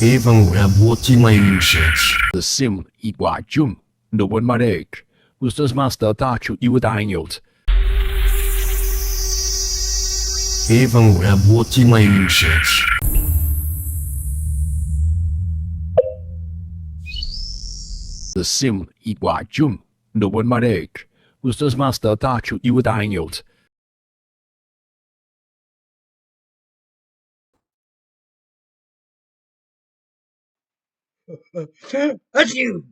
Even what my research. The sim 이과 좀 높은 말에 GrassMaster 다주 이웃다인요트. Even what my research. The sim 이과 좀 높은 말에 GrassMaster 다주 이웃다인요트. That's you.